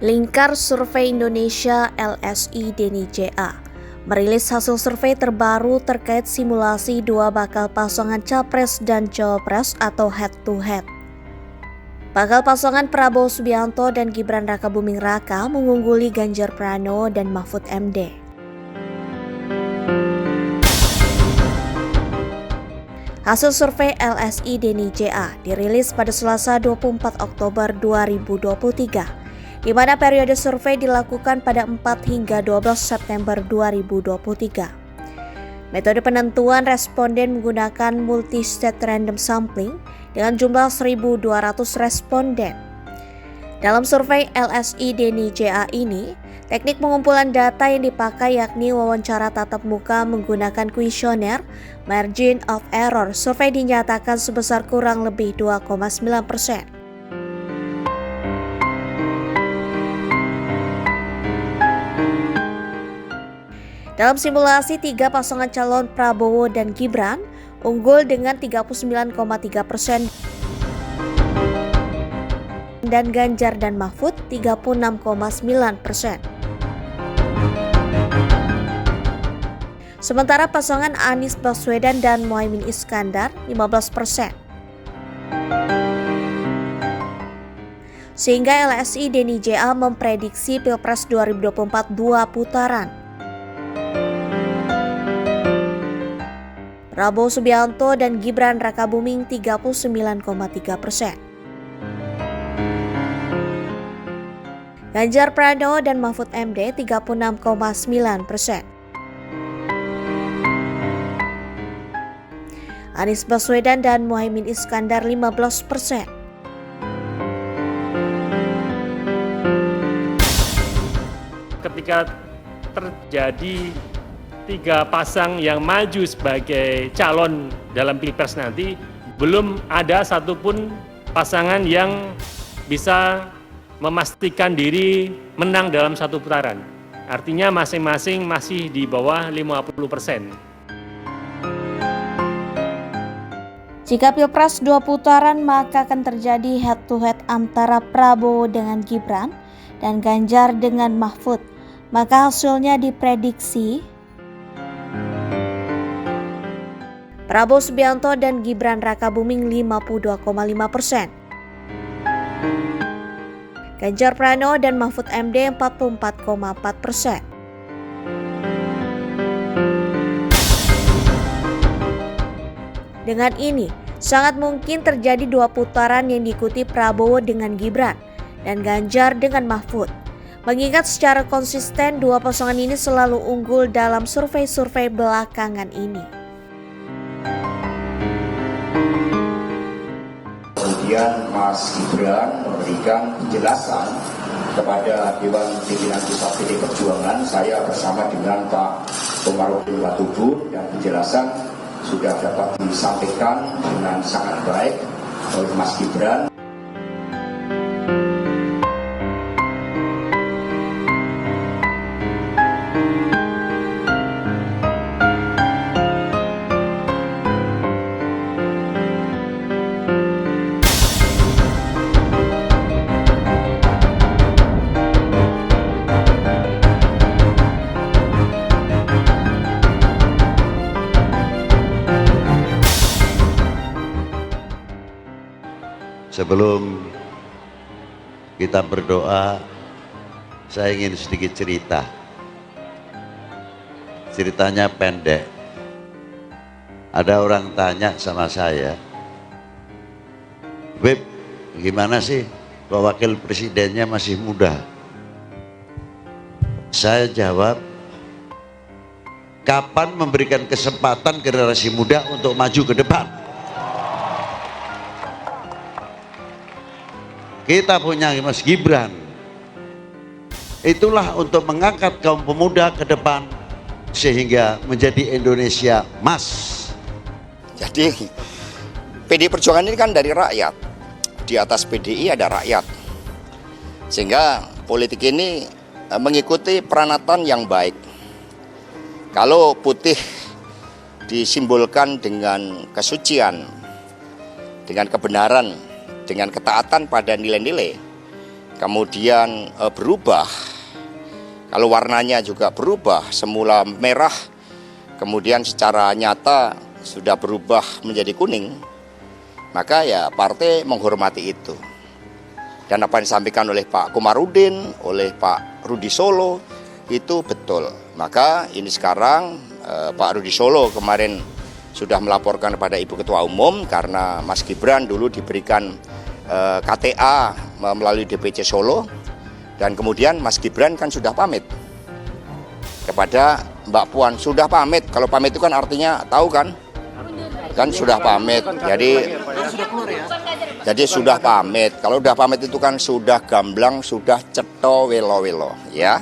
Lingkar Survei Indonesia LSI Denny JA merilis hasil survei terbaru terkait simulasi dua bakal pasangan Capres dan Cawapres atau head-to-head. Bakal pasangan Prabowo Subianto dan Gibran Rakabuming Raka mengungguli Ganjar Pranowo dan Mahfud MD. Hasil survei LSI Denny JA dirilis pada Selasa 24 Oktober 2023. Di mana periode survei dilakukan pada 4 hingga 12 September 2023. Metode penentuan responden menggunakan multi-state random sampling dengan jumlah 1.200 responden. Dalam survei LSI Denny JA ini, teknik pengumpulan data yang dipakai yakni wawancara tatap muka menggunakan kuesioner, margin of error survei dinyatakan sebesar kurang lebih 2,9%. Dalam simulasi, tiga pasangan calon Prabowo dan Gibran unggul dengan 39,3% dan Ganjar dan Mahfud 36,9%. Sementara pasangan Anies Baswedan dan Muhaimin Iskandar 15%. Sehingga LSI Denny JA memprediksi Pilpres 2024 2 putaran. Prabowo Subianto dan Gibran Rakabuming 39,3%. Ganjar Pranowo dan Mahfud MD 36,9%. Anies Baswedan dan Muhaimin Iskandar 15%. Ketika terjadi tiga pasang yang maju sebagai calon dalam Pilpres nanti, belum ada satupun pasangan yang bisa memastikan diri menang dalam satu putaran. Artinya masing-masing masih di bawah 50%. Jika Pilpres 2 putaran, maka akan terjadi head-to-head antara Prabowo dengan Gibran dan Ganjar dengan Mahfud. Maka hasilnya diprediksi Prabowo Subianto dan Gibran Rakabuming 52,5%. Ganjar Pranowo dan Mahfud MD 44,4%. Dengan ini, sangat mungkin terjadi dua putaran yang diikuti Prabowo dengan Gibran dan Ganjar dengan Mahfud. Mengingat secara konsisten dua pasangan ini selalu unggul dalam survei-survei belakangan ini. Kemudian Mas Gibran memberikan penjelasan kepada Dewan Pimpinan Pusat PD Perjuangan, saya bersama dengan Pak Komarudin Watubun, dan penjelasan sudah dapat disampaikan dengan sangat baik oleh Mas Gibran. Sebelum kita berdoa, saya ingin sedikit cerita. Ceritanya pendek. Ada orang tanya sama saya, "Beb, gimana sih kok wakil presidennya masih muda?" Saya jawab, kapan memberikan kesempatan generasi muda untuk maju ke depan? Kita punya Mas Gibran, itulah untuk mengangkat kaum pemuda ke depan sehingga menjadi Indonesia emas. Jadi PDI Perjuangan ini kan dari rakyat, di atas PDI ada rakyat, sehingga politik ini mengikuti peranatan yang baik. Kalau putih disimbolkan dengan kesucian, dengan kebenaran, dengan ketaatan pada nilai-nilai, kemudian berubah, kalau warnanya juga berubah, semula merah, kemudian secara nyata sudah berubah menjadi kuning, maka ya partai menghormati itu. Dan apa yang disampaikan oleh Pak Komarudin, oleh Pak Rudi Solo, itu betul. Maka ini sekarang Pak Rudi Solo kemarin sudah melaporkan kepada Ibu Ketua Umum karena Mas Gibran dulu diberikan KTA melalui DPC Solo, dan kemudian Mas Gibran kan sudah pamit kepada Mbak Puan, sudah pamit. Kalau pamit itu kan artinya tahu kan sudah pamit. Jadi sudah pamit. Kalau sudah pamit itu kan sudah gamblang, sudah cetha welo-welo ya.